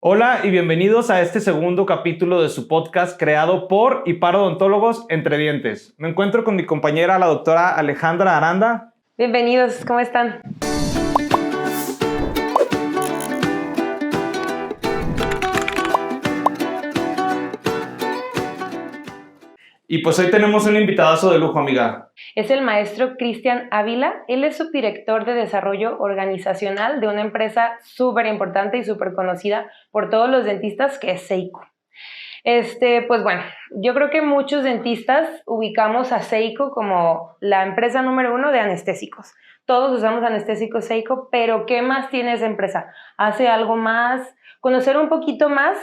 Hola y bienvenidos a este segundo capítulo de su podcast creado por y para odontólogos entre dientes. Me encuentro con mi compañera, la doctora Alejandra Aranda. Bienvenidos, ¿cómo están? Y pues hoy tenemos un invitadazo de lujo, amiga. Es el maestro Cristian Ávila. Él es subdirector de desarrollo organizacional de una empresa súper importante y súper conocida por todos los dentistas, que es Seiko. Pues bueno, yo creo que muchos dentistas ubicamos a Seiko como la empresa número 1 de anestésicos. Todos usamos anestésicos Seiko, pero ¿qué más tiene esa empresa? ¿Hace algo más? Conocer un poquito más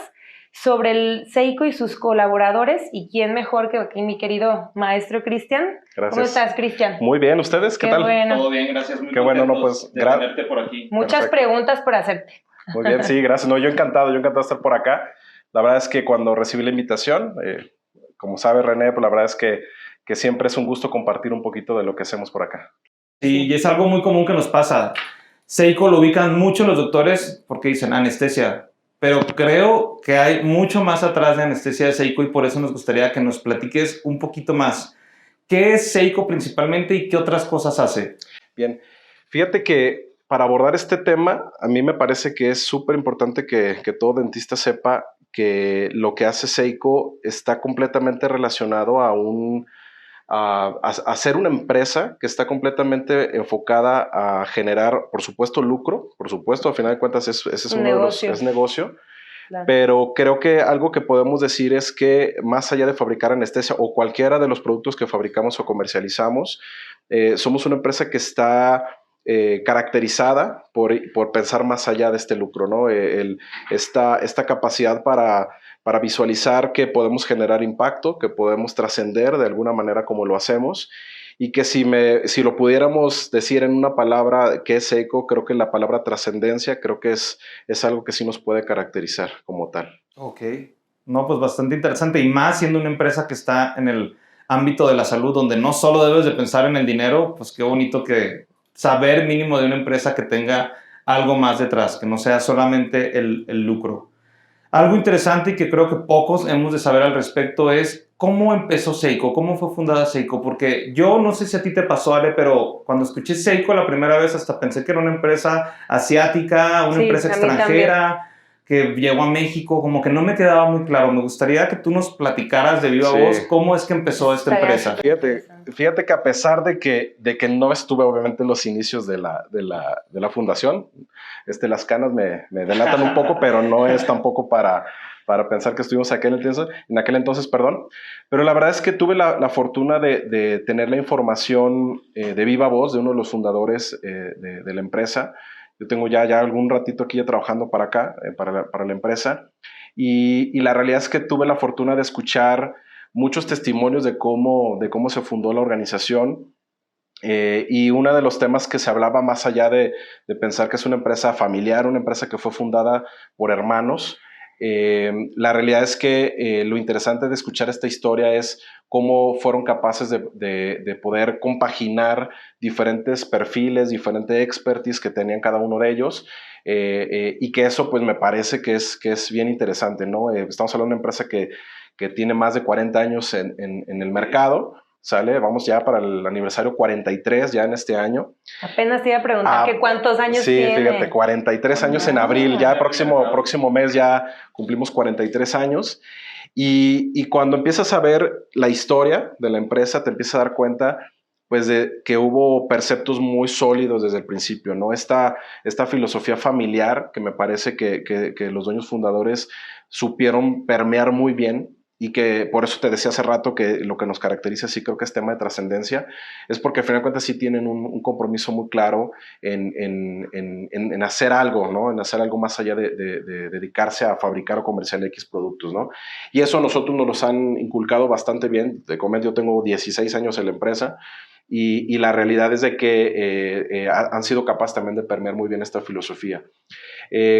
sobre el Seiko y sus colaboradores, y quién mejor que aquí mi querido maestro Cristian. Gracias. ¿Cómo estás, Cristian? Muy bien, ¿ustedes qué tal? Bueno. Todo bien, gracias. Muy Qué bueno, no, pues, de tenerte por aquí. Muchas Perfecto. preguntas por hacerte. Muy bien, sí, gracias. No, yo encantado de estar por acá. La verdad es que cuando recibí la invitación, como sabe René, pues la verdad es que siempre es un gusto compartir un poquito de lo que hacemos por acá. Sí, y es algo muy común que nos pasa. Seiko lo ubican mucho los doctores porque dicen anestesia, pero creo que hay mucho más atrás de anestesia de Seiko y por eso nos gustaría que nos platiques un poquito más. ¿Qué es Seiko principalmente y qué otras cosas hace? Bien, fíjate que para abordar este tema, a mí me parece que es súper importante que todo dentista sepa que lo que hace Seiko está completamente relacionado a ser una empresa que está completamente enfocada a generar, por supuesto, lucro, por supuesto, a final de cuentas ese es uno Negocio. es negocio, Claro. pero creo que algo que podemos decir es que más allá de fabricar anestesia o cualquiera de los productos que fabricamos o comercializamos, somos una empresa que está caracterizada por pensar más allá de este lucro, ¿no? Esta capacidad para visualizar que podemos generar impacto, que podemos trascender de alguna manera como lo hacemos, y que si lo pudiéramos decir en una palabra que es Seiko, creo que la palabra trascendencia, creo que es algo que sí nos puede caracterizar como tal. Ok. No, pues bastante interesante y más siendo una empresa que está en el ámbito de la salud donde no solo debes de pensar en el dinero, pues qué bonito que saber mínimo de una empresa que tenga algo más detrás, que no sea solamente el lucro. Algo interesante y que creo que pocos hemos de saber al respecto es cómo empezó Seiko, cómo fue fundada Seiko, porque yo no sé si a ti te pasó, Ale, pero cuando escuché Seiko la primera vez hasta pensé que era una empresa asiática, una Sí, empresa a mí extranjera que llegó a México, como que no me quedaba muy claro. Me gustaría que tú nos platicaras de viva Sí. voz cómo es que empezó esta Estaría empresa. súper Fíjate, interesante. fíjate que a pesar de que no estuve obviamente en los inicios de la fundación, las canas me delatan un poco, pero no es tampoco para pensar que estuvimos en aquel entonces, perdón. Pero la verdad es que tuve la fortuna de tener la información de viva voz de uno de los fundadores de la empresa. Yo tengo ya algún ratito aquí ya trabajando para acá, para la empresa, y la realidad es que tuve la fortuna de escuchar muchos testimonios de cómo se fundó la organización. Y uno de los temas que se hablaba más allá de pensar que es una empresa familiar, una empresa que fue fundada por hermanos, la realidad es que lo interesante de escuchar esta historia es cómo fueron capaces de poder compaginar diferentes perfiles, diferente expertise que tenían cada uno de ellos, y que eso pues me parece que es bien interesante, ¿no? Estamos hablando de una empresa que tiene más de 40 años en el mercado. ¿Sale? Vamos ya para el aniversario 43 ya en este año. Apenas te iba a preguntar que cuántos años sí, tiene. Sí, fíjate, 43 años en abril, ya próximo mes ya cumplimos 43 años. Y cuando empiezas a ver la historia de la empresa, te empiezas a dar cuenta pues de que hubo preceptos muy sólidos desde el principio, ¿no? Esta filosofía familiar que me parece que los dueños fundadores supieron permear muy bien, y que por eso te decía hace rato que lo que nos caracteriza, sí creo que es tema de trascendencia, es porque al final de cuentas sí tienen un compromiso muy claro en hacer algo, ¿no? En hacer algo más allá de dedicarse a fabricar o comercializar X productos, ¿no? Y eso a nosotros nos los han inculcado bastante bien. Te comento, yo tengo 16 años en la empresa, y la realidad es de que han sido capaces también de permear muy bien esta filosofía.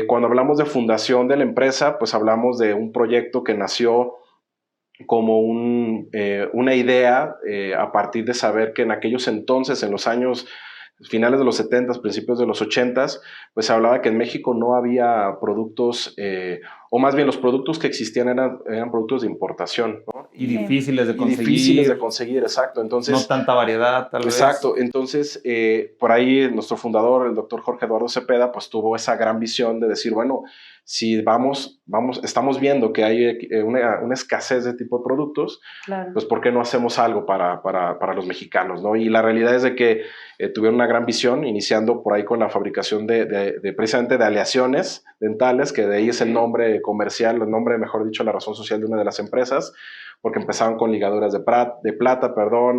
Cuando hablamos de fundación de la empresa, pues hablamos de un proyecto que nació como una idea a partir de saber que en aquellos entonces, en los años finales de los 70s, principios de los 80s, pues se hablaba que en México no había productos, o más bien los productos que existían eran productos de importación, ¿no? Y difíciles de conseguir. Y difíciles de conseguir, exacto. Entonces, no tanta variedad, tal vez. Exacto. Entonces, por ahí nuestro fundador, el doctor Jorge Eduardo Cepeda, pues tuvo esa gran visión de decir, bueno, si estamos viendo que hay una escasez de tipo de productos, Claro. pues ¿por qué no hacemos algo para los mexicanos, ¿no? Y la realidad es de que tuvieron una gran visión, iniciando por ahí con la fabricación precisamente de aleaciones dentales, que de ahí es el nombre comercial, el nombre, mejor dicho, la razón social de una de las empresas, porque empezaron con ligaduras de plata,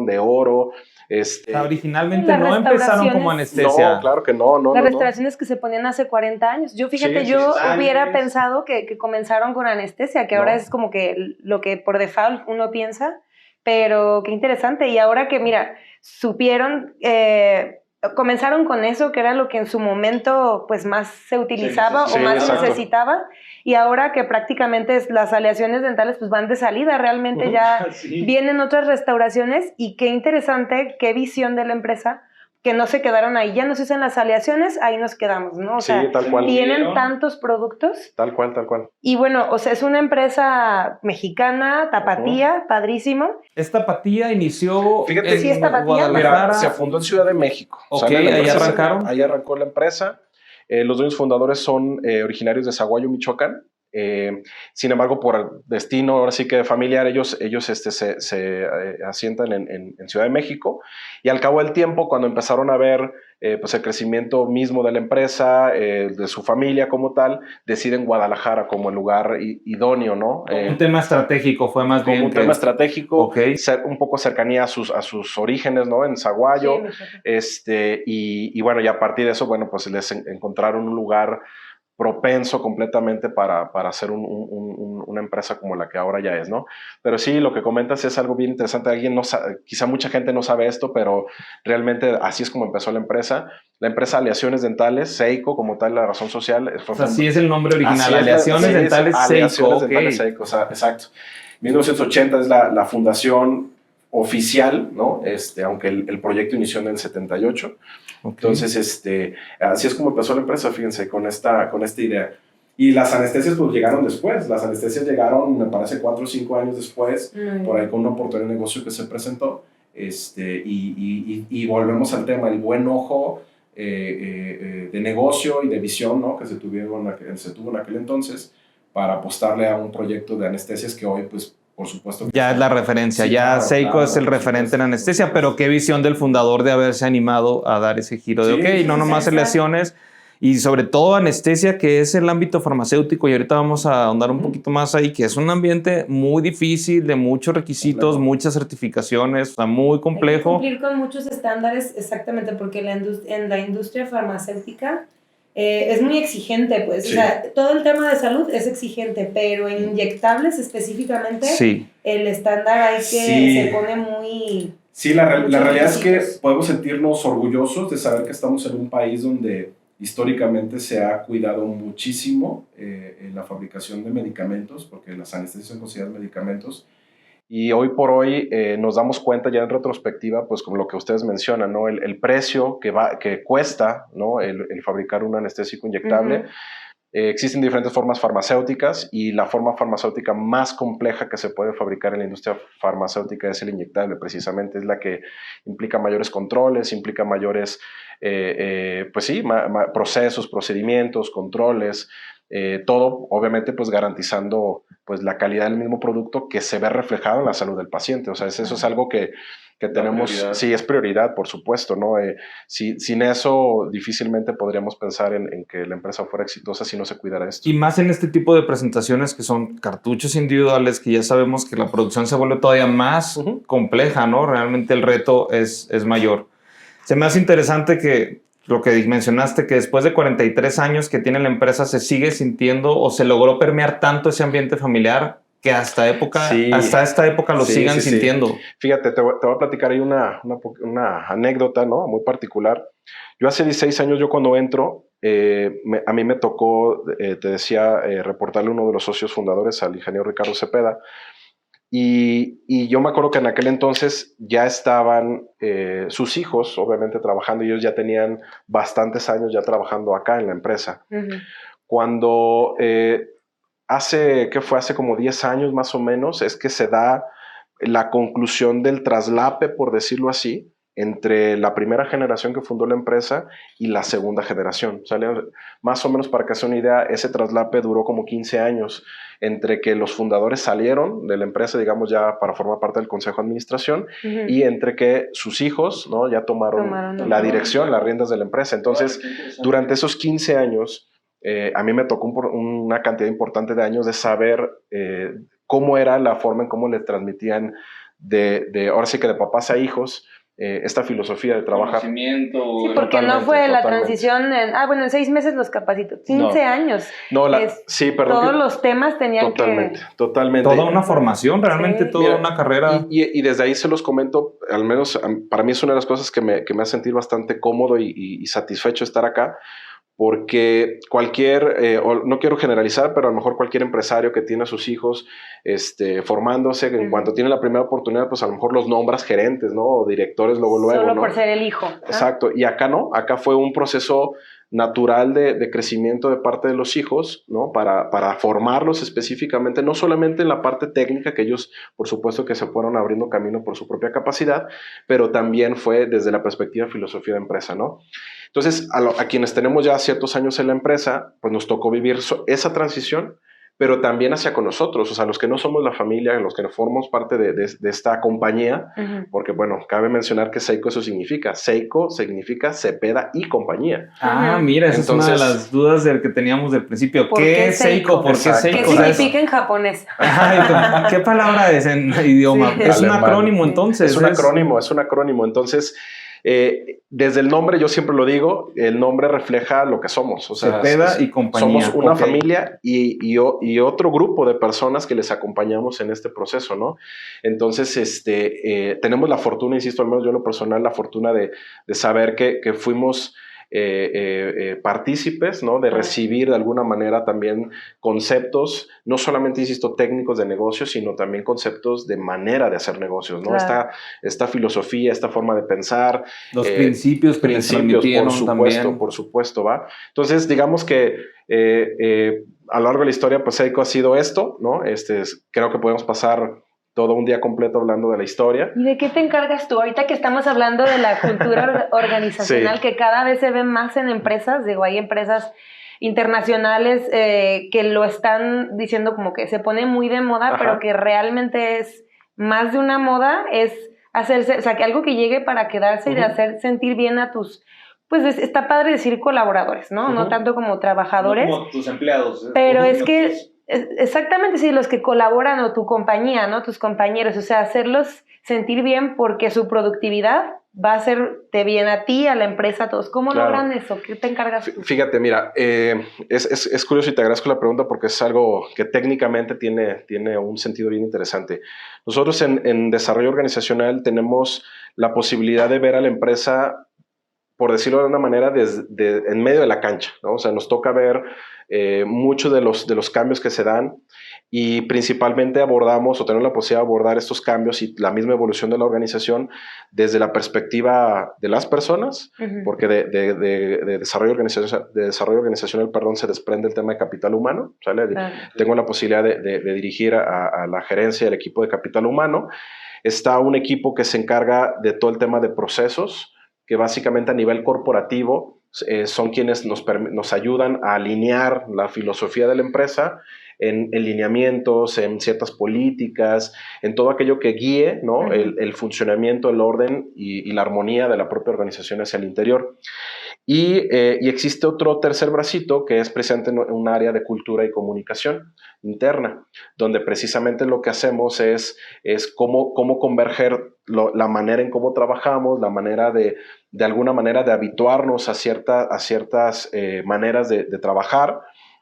de oro. O sea, originalmente Las no empezaron como anestesia. No, claro que no. Las restauraciones que se ponían hace 40 años. Yo, fíjate, yo hubiera pensado que comenzaron con anestesia, que ahora es como que lo que por default uno piensa, pero qué interesante. Y ahora que, mira, supieron, comenzaron con eso, que era lo que en su momento pues más se utilizaba o más se necesitaba, y ahora que prácticamente las aleaciones dentales pues van de salida, realmente ya vienen otras restauraciones, y qué interesante, qué visión de la empresa, que no se quedaron ahí, ya nos usan las aleaciones, ahí nos quedamos, ¿no? O sea, tal cual. Tienen tantos productos. Tal cual. Y bueno, o sea, es una empresa mexicana, tapatía, padrísimo. Esta tapatía inició Fíjate, sí, es tapatía. Guadalajara. Mira, se fundó en Ciudad de México. Ok, ahí arrancaron. Ahí arrancó la empresa. Los dueños fundadores son originarios de Zaguayo, Michoacán. Sin embargo, por destino, ahora sí que familiar, ellos se asientan en Ciudad de México, y al cabo del tiempo, cuando empezaron a ver pues el crecimiento mismo de la empresa, de su familia como tal, deciden Guadalajara como el lugar idóneo, ¿no? Un tema estratégico fue más bien. Como un tema estratégico, okay. Un poco cercanía a sus orígenes, ¿no? En Zaguayo, y bueno, y a partir de eso, bueno, pues les encontraron un lugar propenso completamente para hacer una empresa como la que ahora ya es, ¿no? Pero sí, lo que comentas es algo bien interesante. Quizá mucha gente no sabe esto, pero realmente así es como empezó la empresa. La empresa Aleaciones Dentales, Seiko, como tal, la razón social. Así es el nombre original, Aleaciones Dentales Seiko. Aleaciones Dentales Seiko, o sea, exacto. 1980 es la fundación oficial, ¿no? Aunque el proyecto inició en el 78. Okay. Entonces, así es como empezó la empresa, fíjense, con esta idea. Y las anestesias pues llegaron después. Las anestesias llegaron, me parece, 4 o 5 años después, por ahí con una oportunidad de negocio que se presentó. Y volvemos al tema, el buen ojo de negocio y de visión, ¿no? que se tuvo en aquel entonces, para apostarle a un proyecto de anestesias que hoy, pues, por supuesto. Ya es la referencia, sí, ya claro, Seiko es el referente en anestesia, pero qué visión del fundador de haberse animado a dar ese giro de, no nomás aleaciones, y sobre todo anestesia, que es el ámbito farmacéutico, y ahorita vamos a ahondar un poquito más ahí, que es un ambiente muy difícil, de muchos requisitos, muchas certificaciones, o sea, muy complejo. Hay que cumplir con muchos estándares, exactamente, porque en la industria farmacéutica es muy exigente, pues. Sí. O sea, todo el tema de salud es exigente, pero en inyectables específicamente, el estándar hay que se pone muy... Sí, la realidad es que podemos sentirnos orgullosos de saber que estamos en un país donde históricamente se ha cuidado muchísimo en la fabricación de medicamentos, porque las anestesias son consideradas medicamentos. Y hoy por hoy nos damos cuenta ya en retrospectiva, pues como lo que ustedes mencionan, ¿no? El precio que cuesta, ¿no? el fabricar un anestésico inyectable. Existen diferentes formas farmacéuticas, y la forma farmacéutica más compleja que se puede fabricar en la industria farmacéutica es el inyectable, precisamente. Es la que implica mayores controles, implica mayores pues sí, procesos, procedimientos, controles, todo obviamente pues garantizando pues la calidad del mismo producto, que se ve reflejado en la salud del paciente. O sea, eso es algo que tenemos, sí, es prioridad, por supuesto, ¿no? Sin eso difícilmente podríamos pensar en que la empresa fuera exitosa si no se cuidara esto. Y más en este tipo de presentaciones que son cartuchos individuales, que ya sabemos que la producción se vuelve todavía más compleja, ¿no? Realmente el reto es mayor. Se me hace interesante que lo que mencionaste, que después de 43 años que tiene la empresa se sigue sintiendo, o se logró permear tanto ese ambiente familiar, que hasta esta época lo sigan sintiendo. Fíjate, te voy a platicar ahí una anécdota, ¿no? Muy particular. Yo hace 16 años, cuando entro, a mí me tocó, te decía, reportarle a uno de los socios fundadores, al ingeniero Ricardo Cepeda, Y yo me acuerdo que en aquel entonces ya estaban sus hijos, obviamente, trabajando, y ellos ya tenían bastantes años ya trabajando acá en la empresa. Cuando hace como 10 años más o menos, es que se da la conclusión del traslape, por decirlo así, entre la primera generación que fundó la empresa y la segunda generación. Más o menos, para que se una idea, ese traslape duró como 15 años entre que los fundadores salieron de la empresa, digamos, ya para formar parte del consejo de administración, y entre que sus hijos, ¿no?, ya tomaron la dirección, las riendas de la empresa. Entonces, durante esos 15 años, a mí me tocó una cantidad importante de años de saber cómo era la forma en cómo le transmitían ahora sí que de papás a hijos, esta filosofía de trabajar. Sí, porque no fue la transición en 6 meses los capacito. 15 años. No, sí, perdón. Todos los temas tenían Totalmente. Toda una formación, realmente toda una carrera. Y desde ahí se los comento, al menos para mí es una de las cosas que me hace sentir bastante cómodo y satisfecho estar acá, porque no quiero generalizar, pero a lo mejor cualquier empresario que tiene a sus hijos formándose, en cuanto tiene la primera oportunidad, pues a lo mejor los nombras gerentes, ¿no?, o directores luego, Solo ¿no?, por ser el hijo. Exacto, y acá no, acá fue un proceso natural de crecimiento de parte de los hijos, ¿no?, para formarlos específicamente, no solamente en la parte técnica, que ellos, por supuesto, que se fueron abriendo camino por su propia capacidad, pero también fue desde la perspectiva de filosofía de empresa, ¿no? Entonces, a quienes tenemos ya ciertos años en la empresa, pues nos tocó vivir esa transición, pero también hacia con nosotros, o sea, los que no somos la familia, los que no formamos parte de esta compañía, porque, bueno, cabe mencionar que Seiko eso significa. Seiko significa Cepeda y compañía. Mira, esa es una de las dudas que teníamos del principio. ¿Qué es Seiko? ¿Por qué Seiko? ¿Qué significa en japonés? ¿Qué palabra es en idioma? Sí. Es un acrónimo, entonces. Es un acrónimo. Entonces, desde el nombre, yo siempre lo digo, el nombre refleja lo que somos. O sea, Cepeda y compañía. Somos una familia y otro grupo de personas que les acompañamos en este proceso, ¿no? Entonces, tenemos la fortuna, insisto, al menos yo en lo personal, la fortuna de saber que fuimos partícipes, ¿no?, de recibir de alguna manera también conceptos, no solamente, insisto, técnicos de negocios, sino también conceptos de manera de hacer negocios, ¿no? Claro. Esta filosofía, esta forma de pensar. Los principios que les transmitieron también. Por supuesto, ¿va? Entonces, digamos que a lo largo de la historia, pues Seiko ha sido esto, ¿no? Creo que podemos pasar todo un día completo hablando de la historia. ¿Y de qué te encargas tú? Ahorita que estamos hablando de la cultura organizacional, sí, que cada vez se ve más en empresas, hay empresas internacionales que lo están diciendo como que se pone muy de moda, pero que realmente es más de una moda, es hacerse, o sea, que algo que llegue para quedarse y de hacer sentir bien a tus... Pues está padre decir colaboradores, ¿no? No tanto como trabajadores. No como tus empleados. Pero es que... Exactamente, sí, los que colaboran o tu compañía, ¿no? Tus compañeros, o sea, hacerlos sentir bien porque su productividad va a hacerte bien a ti, a la empresa, a todos. ¿Cómo logran eso? ¿Qué te encargas tú? Fíjate, mira, es curioso y te agradezco la pregunta porque es algo que técnicamente tiene un sentido bien interesante. Nosotros en desarrollo organizacional tenemos la posibilidad de ver a la empresa, por decirlo de una manera, en medio de la cancha, ¿no? O sea, nos toca ver muchos de los cambios que se dan y principalmente abordamos o tenemos la posibilidad de abordar estos cambios y la misma evolución de la organización desde la perspectiva de las personas, porque de desarrollo organizacional, se desprende el tema de capital humano, ¿sale? Claro. Tengo la posibilidad de dirigir a la gerencia del equipo de capital humano. Está un equipo que se encarga de todo el tema de procesos, que básicamente a nivel corporativo son quienes nos ayudan a alinear la filosofía de la empresa en lineamientos, en ciertas políticas, en todo aquello que guíe, ¿no?, el funcionamiento, el orden y la armonía de la propia organización hacia el interior. Y existe otro tercer bracito que es precisamente un área de cultura y comunicación interna, donde precisamente lo que hacemos es cómo converger la manera en cómo trabajamos, la manera de alguna manera de habituarnos a ciertas maneras de trabajar,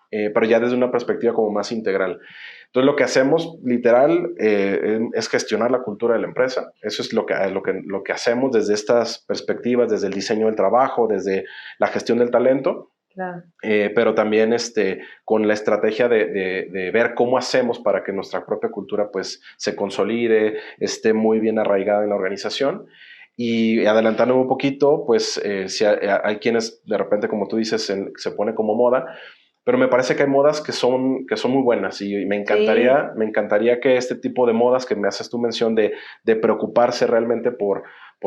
pero ya desde una perspectiva como más integral. Entonces lo que hacemos literal es gestionar la cultura de la empresa. Eso es lo que hacemos desde estas perspectivas, desde el diseño del trabajo, desde la gestión del talento, Claro. Pero también con la estrategia de ver cómo hacemos para que nuestra propia cultura pues se consolide, esté muy bien arraigada en la organización. Y adelantándome un poquito, pues si hay quienes de repente, como tú dices, se pone como moda, pero me parece que hay modas que son muy buenas y me encantaría que este tipo de modas que me haces tu mención de preocuparse realmente por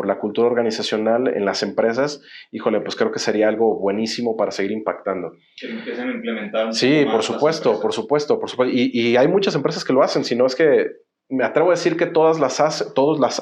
la cultura organizacional en las empresas, híjole, pues creo que sería algo buenísimo para seguir impactando. Que empiecen a implementar. Sí, por supuesto. Y hay muchas empresas que lo hacen, si no es que me atrevo a decir que todos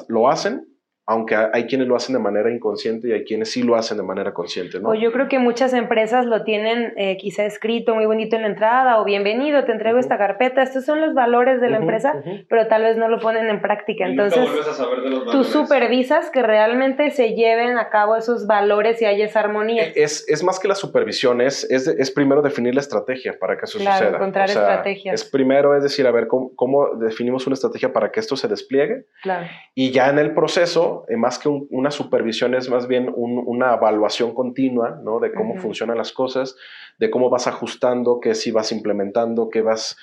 lo hacen, aunque hay quienes lo hacen de manera inconsciente y hay quienes sí lo hacen de manera consciente, ¿no? O yo creo que muchas empresas lo tienen quizá escrito muy bonito en la entrada, o bienvenido, te entrego esta carpeta, estos son los valores de la empresa, pero tal vez no lo ponen en práctica. Y entonces nunca vuelves a saber de los tú valores. supervisas que realmente se lleven a cabo esos valores y haya esa armonía. Es más que la supervisión, es primero definir la estrategia para que eso suceda. Encontrar estrategias. Es primero, es decir, a ver cómo definimos una estrategia para que esto se despliegue. Claro. Y ya en el proceso, más que una supervisión, es más bien una evaluación continua, ¿no? De cómo funcionan las cosas, de cómo vas ajustando, qué sí vas implementando, qué vas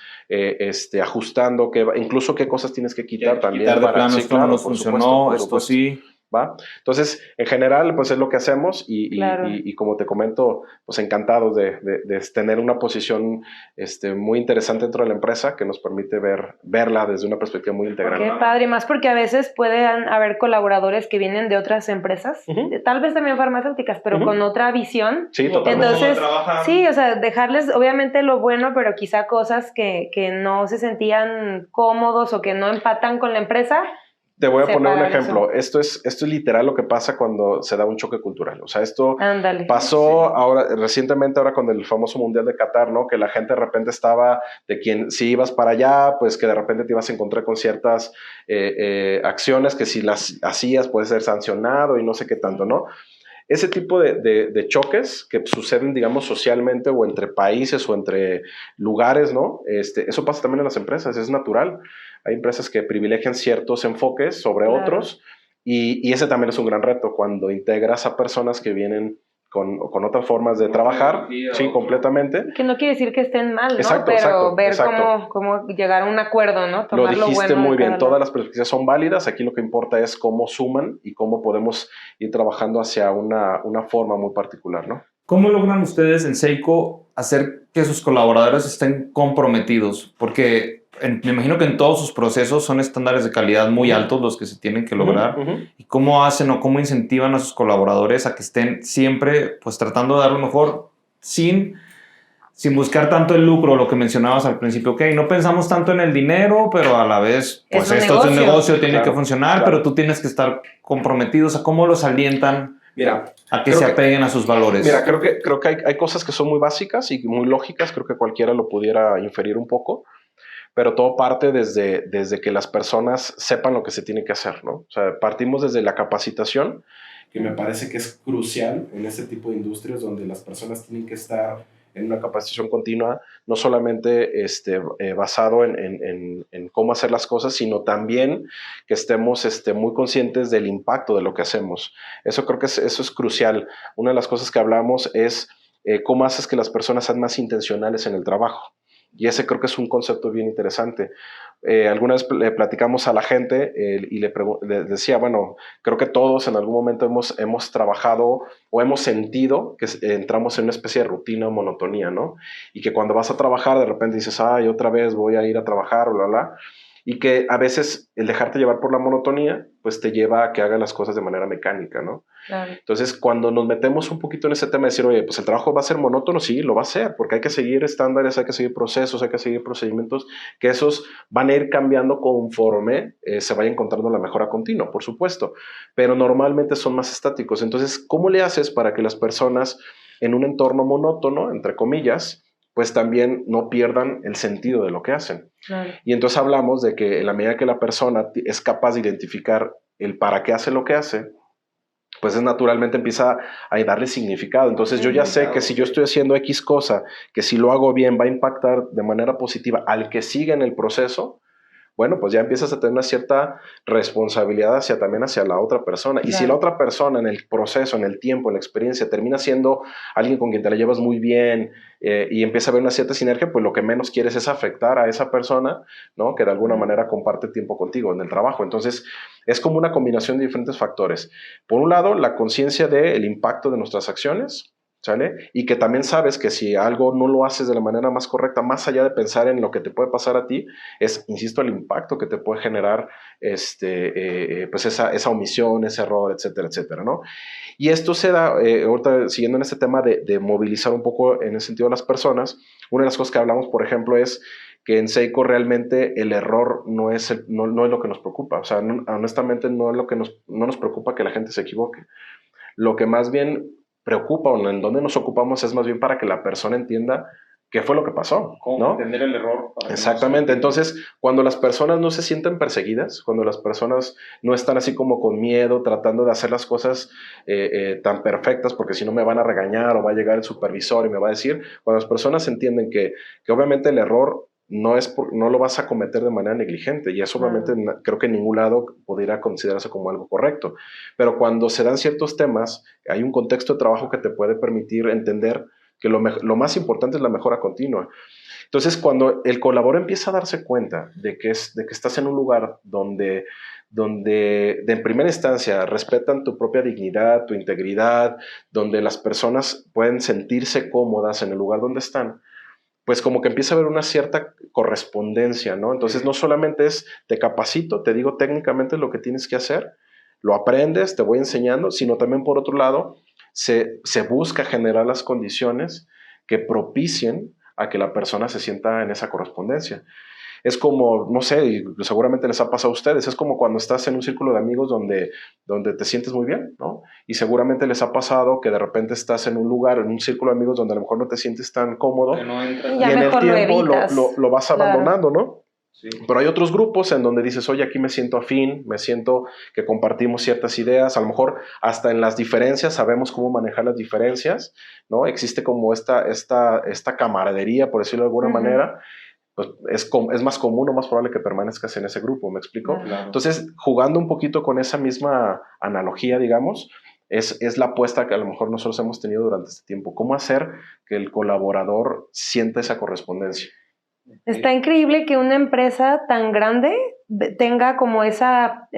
ajustando, incluso qué cosas tienes que quitar también. Quitar de plano, sí, esto no nos funcionó, esto sí. ¿Va? Entonces, en general, pues es lo que hacemos y como te comento, pues encantados de tener una posición muy interesante dentro de la empresa que nos permite verla desde una perspectiva muy integral. Qué padre, más porque a veces pueden haber colaboradores que vienen de otras empresas, tal vez también farmacéuticas, pero con otra visión. Sí, totalmente. Entonces, sí, o sea, dejarles obviamente lo bueno, pero quizá cosas que no se sentían cómodos o que no empatan con la empresa. Te voy a poner un ejemplo. Esto es literal lo que pasa cuando se da un choque cultural. O sea, esto pasó recientemente ahora con el famoso Mundial de Qatar, ¿no? Que la gente de repente estaba de quien, si ibas para allá, pues que de repente te ibas a encontrar con ciertas acciones que si las hacías puedes ser sancionado y no sé qué tanto, ¿no? Ese tipo de choques que suceden, digamos, socialmente o entre países o entre lugares, ¿no? Eso pasa también en las empresas, es natural. Hay empresas que privilegian ciertos enfoques sobre otros y ese también es un gran reto cuando integras a personas que vienen con otras formas de trabajar, sí, completamente. Que no quiere decir que estén mal, ¿no? Exacto, pero ver exacto. Cómo llegar a un acuerdo, ¿no? Lo dijiste muy bien, todas las perspectivas son válidas, aquí lo que importa es cómo suman y cómo podemos ir trabajando hacia una forma muy particular, ¿no? ¿Cómo logran ustedes en Seiko hacer que sus colaboradores estén comprometidos? Porque me imagino que en todos sus procesos son estándares de calidad muy altos los que se tienen que lograr. ¿Y cómo hacen o cómo incentivan a sus colaboradores a que estén siempre pues tratando de dar lo mejor sin buscar tanto el lucro, lo que mencionabas al principio? Ok, no pensamos tanto en el dinero, pero a la vez pues esto es un negocio, tiene que funcionar, pero tú tienes que estar comprometido. O sea, ¿cómo los alientan a que se apeguen a sus valores? Mira, creo que hay cosas que son muy básicas y muy lógicas, creo que cualquiera lo pudiera inferir un poco, pero todo parte desde que las personas sepan lo que se tiene que hacer, ¿no? O sea, partimos desde la capacitación, que me parece que es crucial en este tipo de industrias donde las personas tienen que estar en una capacitación continua, no solamente basado en cómo hacer las cosas, sino también que estemos muy conscientes del impacto de lo que hacemos. Eso creo que eso es crucial. Una de las cosas que hablamos es cómo haces que las personas sean más intencionales en el trabajo. Y ese creo que es un concepto bien interesante. Alguna vez le platicamos a la gente y le decía, bueno, creo que todos en algún momento hemos trabajado o hemos sentido que entramos en una especie de rutina o monotonía, ¿no? Y que cuando vas a trabajar de repente dices, ay, otra vez voy a ir a trabajar, bla, bla. Y que a veces el dejarte llevar por la monotonía, pues te lleva a que hagas las cosas de manera mecánica, ¿no? Claro. Entonces, cuando nos metemos un poquito en ese tema de decir, oye, pues el trabajo va a ser monótono, sí, lo va a ser, porque hay que seguir estándares, hay que seguir procesos, hay que seguir procedimientos, que esos van a ir cambiando conforme se vaya encontrando la mejora continua, por supuesto, pero normalmente son más estáticos. Entonces, ¿cómo le haces para que las personas en un entorno monótono, entre comillas, pues también no pierdan el sentido de lo que hacen? Claro. Y entonces hablamos de que en la medida que la persona es capaz de identificar el para qué hace lo que hace, pues naturalmente empieza a darle significado. Entonces yo ya sé que si yo estoy haciendo X cosa, que si lo hago bien va a impactar de manera positiva al que siga en el proceso, bueno, pues ya empiezas a tener una cierta responsabilidad también hacia la otra persona. Y si la otra persona en el proceso, en el tiempo, en la experiencia, termina siendo alguien con quien te la llevas muy bien y empieza a haber una cierta sinergia, pues lo que menos quieres es afectar a esa persona, ¿no? Que de alguna manera comparte tiempo contigo en el trabajo. Entonces, es como una combinación de diferentes factores. Por un lado, la conciencia del impacto de nuestras acciones, ¿sale? Y que también sabes que si algo no lo haces de la manera más correcta, más allá de pensar en lo que te puede pasar a ti, es, insisto, el impacto que te puede generar pues esa omisión, ese error, etcétera, etcétera, ¿no? Y esto se da, ahorita siguiendo en este tema de movilizar un poco en el sentido de las personas, una de las cosas que hablamos, por ejemplo, es que en Seiko realmente el error no es lo que nos preocupa. O sea, honestamente no es lo que no nos preocupa que la gente se equivoque. Lo que más bien preocupa o en donde nos ocupamos es más bien para que la persona entienda qué fue lo que pasó, ¿no? Entender el error. Exactamente. Entonces, cuando las personas no se sienten perseguidas, cuando las personas no están así como con miedo, tratando de hacer las cosas tan perfectas, porque si no me van a regañar o va a llegar el supervisor y me va a decir, cuando las personas entienden que obviamente el error no lo vas a cometer de manera negligente, y eso obviamente creo que en ningún lado podría considerarse como algo correcto. Pero cuando se dan ciertos temas, hay un contexto de trabajo que te puede permitir entender que lo más importante es la mejora continua. Entonces, cuando el colaborador empieza a darse cuenta de que estás en un lugar donde en primera instancia respetan tu propia dignidad, tu integridad, donde las personas pueden sentirse cómodas en el lugar donde están, pues como que empieza a haber una cierta correspondencia, ¿no? Entonces no solamente es te capacito, te digo técnicamente lo que tienes que hacer, lo aprendes, te voy enseñando, sino también por otro lado se busca generar las condiciones que propicien a que la persona se sienta en esa correspondencia. Es como, no sé, y seguramente les ha pasado a ustedes, es como cuando estás en un círculo de amigos donde te sientes muy bien, ¿no? Y seguramente les ha pasado que de repente estás en un lugar, en un círculo de amigos donde a lo mejor no te sientes tan cómodo y en el tiempo lo vas abandonando, ¿no? Sí. Pero hay otros grupos en donde dices, oye, aquí me siento afín, me siento que compartimos ciertas ideas, a lo mejor hasta en las diferencias sabemos cómo manejar las diferencias, ¿no? Existe como esta camaradería, por decirlo de alguna manera, pues es más común o más probable que permanezcas en ese grupo, ¿me explico? Claro. Entonces, jugando un poquito con esa misma analogía, digamos, es la apuesta que a lo mejor nosotros hemos tenido durante este tiempo. ¿Cómo hacer que el colaborador sienta esa correspondencia? Está increíble que una empresa tan grande tenga como esa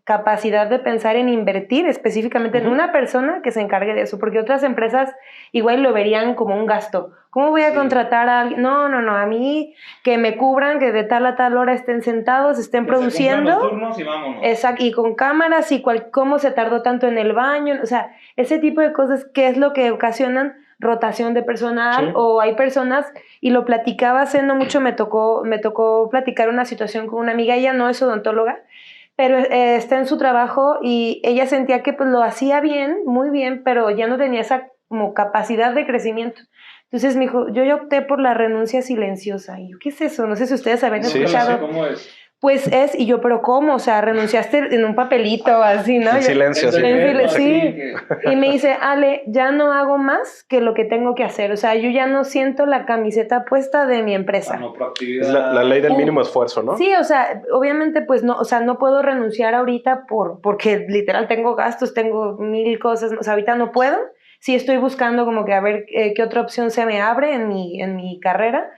capacidad de pensar en invertir específicamente en una persona que se encargue de eso, porque otras empresas igual lo verían como un gasto. ¿Cómo voy a contratar a alguien? No, a mí que me cubran, que de tal a tal hora estén sentados, estén produciendo. Los turnos y vámonos. Exacto, y con cámaras y cómo se tardó tanto en el baño, o sea, ese tipo de cosas, ¿qué es lo que ocasionan? Rotación de personal, sí. O hay personas, y lo platicaba hace no mucho, me tocó platicar una situación con una amiga, ella no es odontóloga, pero está en su trabajo y ella sentía que pues lo hacía bien, muy bien, pero ya no tenía esa como capacidad de crecimiento. Entonces me dijo, yo opté por la renuncia silenciosa. Y yo, ¿qué es eso? No sé si ustedes habían escuchado. Sí, ¿cómo es? Pues y yo, ¿pero cómo? O sea, renunciaste en un papelito así, ¿no? En silencio, sí. Sí. Y me dice, Ale, ya no hago más que lo que tengo que hacer. O sea, yo ya no siento la camiseta puesta de mi empresa. Es la ley del mínimo esfuerzo, ¿no? Sí, o sea, obviamente, pues no, o sea, no puedo renunciar ahorita porque literal tengo gastos, tengo 1000 cosas. O sea, ahorita no puedo. Sí estoy buscando como que a ver qué otra opción se me abre en mi carrera.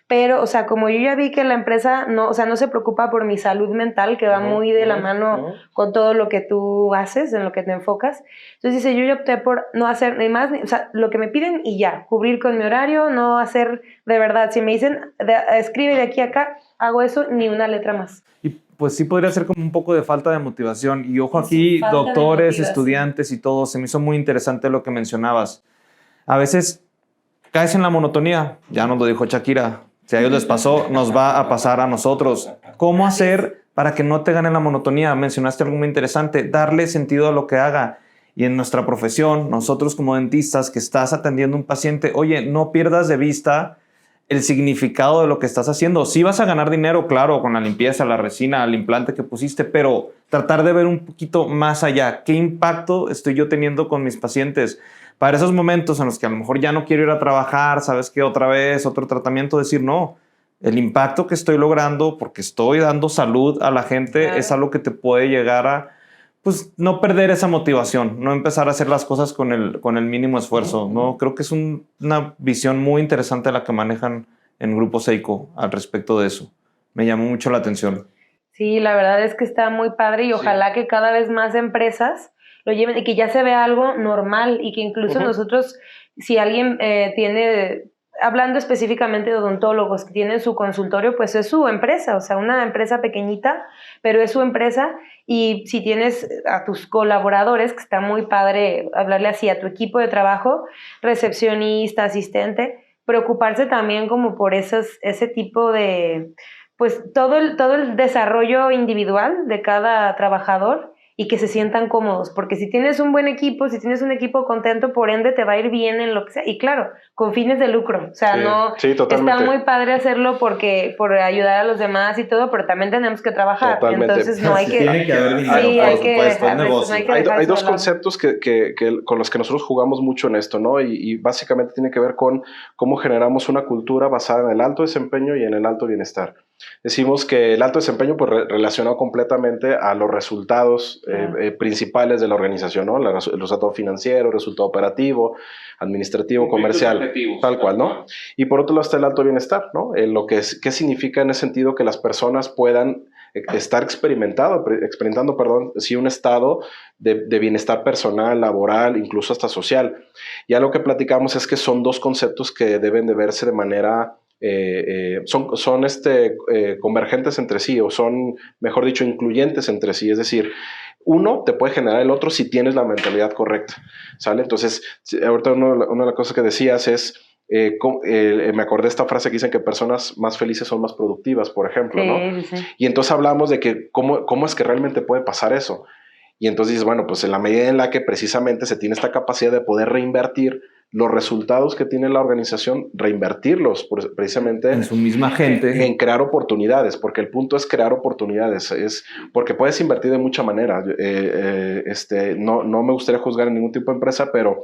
Pero, o sea, como yo ya vi que la empresa no se preocupa por mi salud mental, que va muy de la mano con todo lo que tú haces, en lo que te enfocas. Entonces dice, yo ya opté por no hacer ni más, o sea, lo que me piden y ya, cubrir con mi horario, no hacer de verdad. Si me dicen, escribe de aquí a acá, hago eso, ni una letra más. Y pues sí podría ser como un poco de falta de motivación. Y ojo aquí, doctores, estudiantes y todo, se me hizo muy interesante lo que mencionabas. A veces caes en la monotonía, ya nos lo dijo Shakira. Si a ellos les pasó, nos va a pasar a nosotros. ¿Cómo hacer para que no te gane la monotonía? Mencionaste algo muy interesante, darle sentido a lo que haga. Y en nuestra profesión, nosotros como dentistas que estás atendiendo a un paciente, oye, no pierdas de vista el significado de lo que estás haciendo. Sí vas a ganar dinero, claro, con la limpieza, la resina, el implante que pusiste, pero tratar de ver un poquito más allá. ¿Qué impacto estoy yo teniendo con mis pacientes? Para esos momentos en los que a lo mejor ya no quiero ir a trabajar, sabes que otra vez, otro tratamiento, decir no, el impacto que estoy logrando, porque estoy dando salud a la gente, Claro. es algo que te puede llegar a, pues, no perder esa motivación, no empezar a hacer las cosas con el mínimo esfuerzo, ¿no? Creo que es una visión muy interesante la que manejan en Grupo Seiko al respecto de eso. Me llamó mucho la atención. Sí, la verdad es que está muy padre y ojalá que cada vez más empresas lo lleven y que ya se vea algo normal y que incluso nosotros, si alguien tiene, hablando específicamente de odontólogos que tienen su consultorio, pues es su empresa, o sea, una empresa pequeñita, pero es su empresa y si tienes a tus colaboradores, que está muy padre hablarle así a tu equipo de trabajo, recepcionista, asistente, preocuparse también como por ese tipo de pues todo el desarrollo individual de cada trabajador y que se sientan cómodos, porque si tienes un buen equipo, si tienes un equipo contento, por ende te va a ir bien en lo que sea, y claro, con fines de lucro, o sea, Sí, no, sí, totalmente. está muy padre hacerlo por ayudar a los demás y todo, pero también tenemos que trabajar, Totalmente. entonces no hay Sí, que... tiene que haber dinero, Sí, por hay que supuesto, es dejar, negocio. no hay que Hay dejar dos eso de lado. conceptos con los que nosotros jugamos mucho en esto, ¿no? Y básicamente tiene que ver con cómo generamos una cultura basada en el alto desempeño y en el alto bienestar. Decimos que el alto desempeño, pues, relacionado completamente a los resultados principales de la organización, ¿no? El resultado financiero, resultado operativo, administrativo, comercial, tal cual, ¿no? Y por otro lado está el alto bienestar, ¿no? ¿Qué significa en ese sentido que las personas puedan estar experimentando, sí, un estado de bienestar personal, laboral, incluso hasta social? Ya lo que platicamos es que son dos conceptos que deben de verse de manera son convergentes entre sí, o son, mejor dicho, incluyentes entre sí. Es decir, uno te puede generar el otro si tienes la mentalidad correcta, ¿sale? Entonces, ahorita una de las cosas que decías es, me acordé de esta frase que dicen que personas más felices son más productivas, por ejemplo, Sí, ¿no? sí. Y entonces hablamos de que cómo es que realmente puede pasar eso. Y entonces dices, bueno, pues en la medida en la que precisamente se tiene esta capacidad de poder reinvertir los resultados que tiene la organización, reinvertirlos precisamente En su misma gente. en crear oportunidades, porque el punto es crear oportunidades, porque puedes invertir de mucha manera. No me gustaría juzgar en ningún tipo de empresa, pero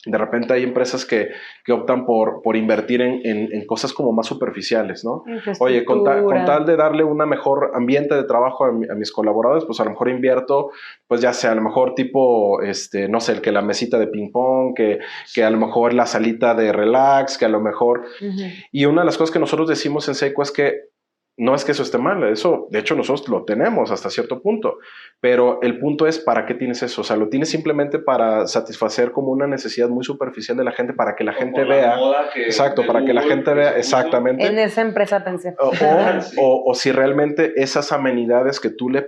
de repente hay empresas que optan por invertir en cosas como más superficiales, ¿no? Oye, con tal de darle un mejor ambiente de trabajo a mis colaboradores, pues a lo mejor invierto, pues ya sea a lo mejor tipo, no sé, que la mesita de ping pong, que a lo mejor la salita de relax, que a lo mejor... Y una de las cosas que nosotros decimos en Seiko es que no es que eso esté mal, eso, de hecho, nosotros lo tenemos hasta cierto punto, pero el punto es, ¿para qué tienes eso? O sea, lo tienes simplemente para satisfacer como una necesidad muy superficial de la gente, para que la gente vea, exacto, para que la gente vea exactamente. En esa empresa pensé. O si realmente esas amenidades que tú le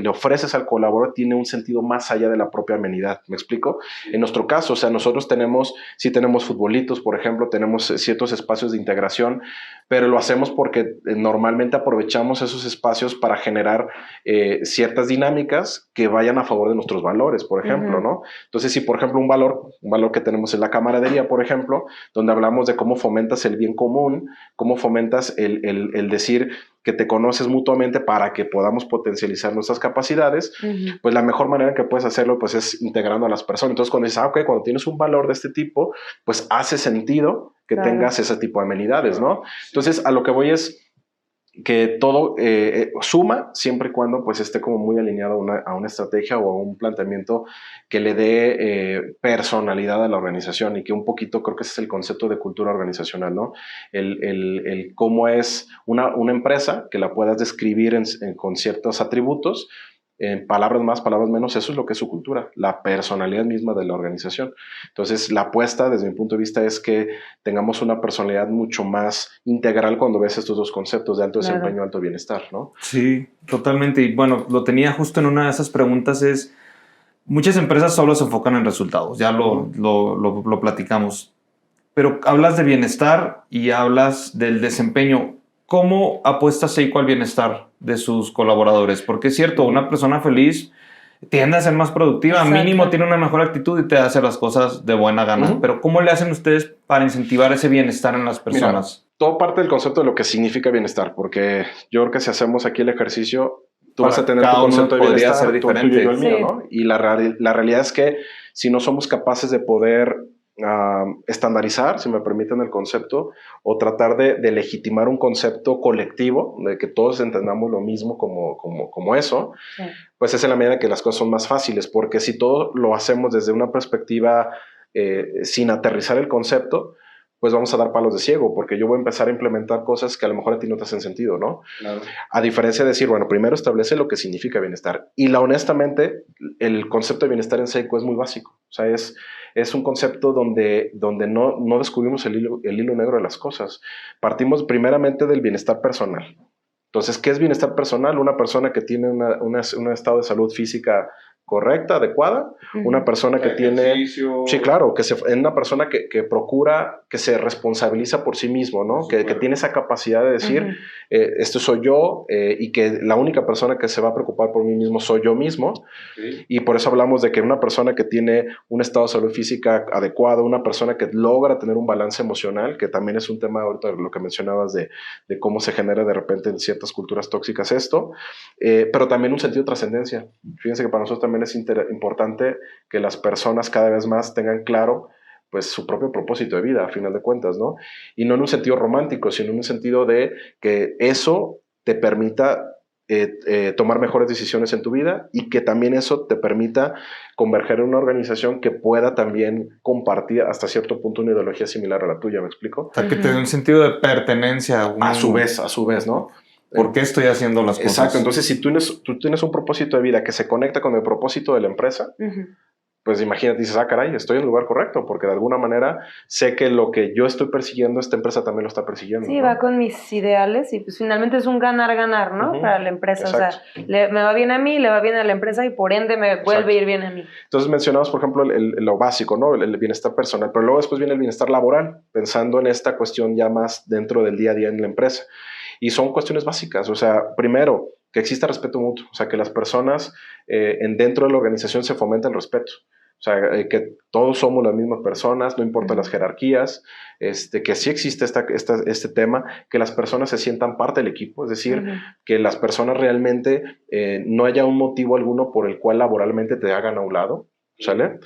ofreces al colaborador tiene un sentido más allá de la propia amenidad, ¿me explico? En nuestro caso, o sea, nosotros tenemos futbolitos, por ejemplo, tenemos ciertos espacios de integración, pero lo hacemos porque normalmente aprovechamos esos espacios para generar ciertas dinámicas que vayan a favor de nuestros valores, por ejemplo, ¿no? Entonces, si por ejemplo un valor que tenemos en la camaradería, por ejemplo, donde hablamos de cómo fomentas el bien común, cómo fomentas el decir que te conoces mutuamente para que podamos potencializar nuestras capacidades, pues la mejor manera que puedes hacerlo pues es integrando a las personas. Entonces cuando dices, ok, cuando tienes un valor de este tipo, pues hace sentido que tengas ese tipo de amenidades, ¿no? Entonces a lo que voy es que todo suma siempre y cuando pues esté como muy alineado a una estrategia o a un planteamiento que le dé personalidad a la organización, y que un poquito creo que ese es el concepto de cultura organizacional, ¿no? El cómo es una empresa que la puedas describir con ciertos atributos, palabras más, palabras menos, eso es lo que es su cultura, la personalidad misma de la organización. Entonces, la apuesta desde mi punto de vista es que tengamos una personalidad mucho más integral cuando ves estos dos conceptos de alto desempeño, alto bienestar, ¿no? Sí, totalmente. Y bueno, lo tenía justo en una de esas preguntas, es, muchas empresas solo se enfocan en resultados, ya lo platicamos, pero hablas de bienestar y hablas del desempeño. ¿Cómo apuesta Seiko al bienestar de sus colaboradores? Porque es cierto, una persona feliz tiende a ser más productiva, Exacto. mínimo tiene una mejor actitud y te hace las cosas de buena gana. Pero ¿cómo le hacen ustedes para incentivar ese bienestar en las personas? Mira, todo parte del concepto de lo que significa bienestar, porque yo creo que si hacemos aquí el ejercicio, tú vas a tener tu concepto de bienestar, ser diferente. tú y yo el mío, ¿no? Y la realidad es que si no somos capaces de poder estandarizar, si me permiten el concepto, o tratar de legitimar un concepto colectivo, de que todos entendamos lo mismo como eso, sí. Pues es en la medida que las cosas son más fáciles, porque si todo lo hacemos desde una perspectiva sin aterrizar el concepto, pues vamos a dar palos de ciego, porque yo voy a empezar a implementar cosas que a lo mejor a ti no te hacen sentido, ¿no? Claro. A diferencia de decir, bueno, primero establece lo que significa bienestar. Y honestamente, el concepto de bienestar en Seiko es muy básico. O sea, es un concepto donde no descubrimos el hilo negro de las cosas. Partimos primeramente del bienestar personal. Entonces, ¿qué es bienestar personal? Una persona que tiene un estado de salud física correcta, adecuada, una persona que tiene... Sí, claro, una persona que procura, que se responsabiliza por sí mismo, ¿no? Que tiene esa capacidad de decir, esto soy yo, y que la única persona que se va a preocupar por mí mismo soy yo mismo. Sí. Y por eso hablamos de que una persona que tiene un estado de salud física adecuado, una persona que logra tener un balance emocional, que también es un tema ahorita lo que mencionabas de cómo se genera de repente en ciertas culturas tóxicas esto, pero también un sentido de trascendencia. Fíjense que para nosotros también es importante que las personas cada vez más tengan claro pues su propio propósito de vida, a final de cuentas, ¿no? Y no en un sentido romántico, sino en un sentido de que eso te permita tomar mejores decisiones en tu vida y que también eso te permita converger en una organización que pueda también compartir hasta cierto punto una ideología similar a la tuya, ¿me explico? O sea, que te dé un sentido de pertenencia. A su vez, ¿no? ¿Por qué estoy haciendo las cosas? Exacto, entonces si tú tienes un propósito de vida que se conecta con el propósito de la empresa, pues imagínate, dices, caray, estoy en el lugar correcto, porque de alguna manera sé que lo que yo estoy persiguiendo, esta empresa también lo está persiguiendo. Sí, ¿no? Va con mis ideales y pues finalmente es un ganar-ganar, ¿no? Para la empresa. Exacto. O sea, me va bien a mí, le va bien a la empresa y por ende me vuelve a ir bien a mí. Entonces mencionamos, por ejemplo, lo básico, ¿no? El bienestar personal, pero luego después viene el bienestar laboral, pensando en esta cuestión ya más dentro del día a día en la empresa. Y son cuestiones básicas, o sea, primero, que exista respeto mutuo, o sea, que las personas dentro de la organización se fomenten el respeto. O sea, que todos somos las mismas personas, no importa las jerarquías, que sí existe este tema, que las personas se sientan parte del equipo, es decir, que las personas realmente no haya un motivo alguno por el cual laboralmente te hagan a un lado, ¿sale?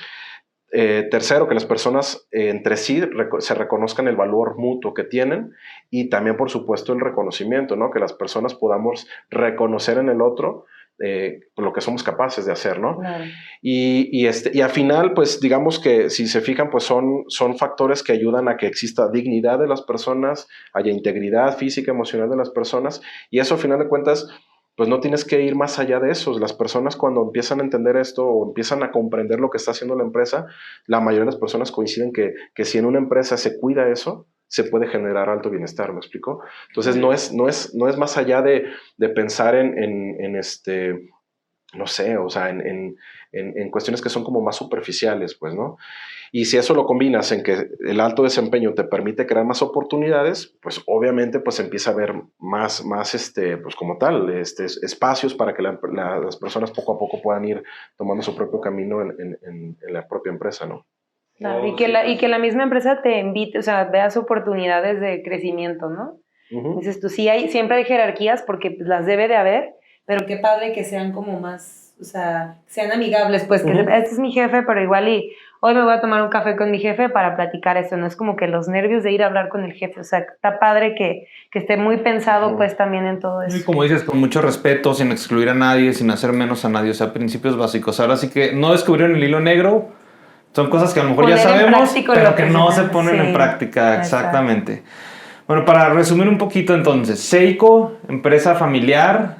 Tercero, que las personas entre sí se reconozcan el valor mutuo que tienen y también, por supuesto, el reconocimiento, ¿no? Que las personas podamos reconocer en el otro lo que somos capaces de hacer, ¿no? Claro. Y al final, pues digamos que si se fijan, pues son factores que ayudan a que exista dignidad de las personas, haya integridad física, emocional de las personas, y eso, al final de cuentas, pues no tienes que ir más allá de eso. Las personas cuando empiezan a entender esto o empiezan a comprender lo que está haciendo la empresa, la mayoría de las personas coinciden que si en una empresa se cuida eso, se puede generar alto bienestar, ¿me explico? Entonces no es más allá de pensar en no sé, o sea, en cuestiones que son como más superficiales, pues, ¿no? Y si eso lo combinas en que el alto desempeño te permite crear más oportunidades, pues obviamente pues empieza a haber más pues como tal, espacios para que las personas poco a poco puedan ir tomando su propio camino en la propia empresa, ¿no? Claro, y que la misma empresa te invite, o sea, veas oportunidades de crecimiento, ¿no? Dices tú, siempre hay jerarquías porque pues, las debe de haber, pero qué padre que sean como más, o sea, sean amigables, pues que este es mi jefe, pero igual y hoy me voy a tomar un café con mi jefe para platicar esto, no es como que los nervios de ir a hablar con el jefe, o sea, está padre que esté muy pensado pues también en todo eso. Y como dices, con mucho respeto, sin excluir a nadie, sin hacer menos a nadie, o sea, principios básicos. Ahora sí que no descubrieron el hilo negro, son cosas que a lo mejor ya sabemos, pero que no se ponen en práctica, exactamente. Exacto. Bueno, para resumir un poquito entonces, Seiko, empresa familiar,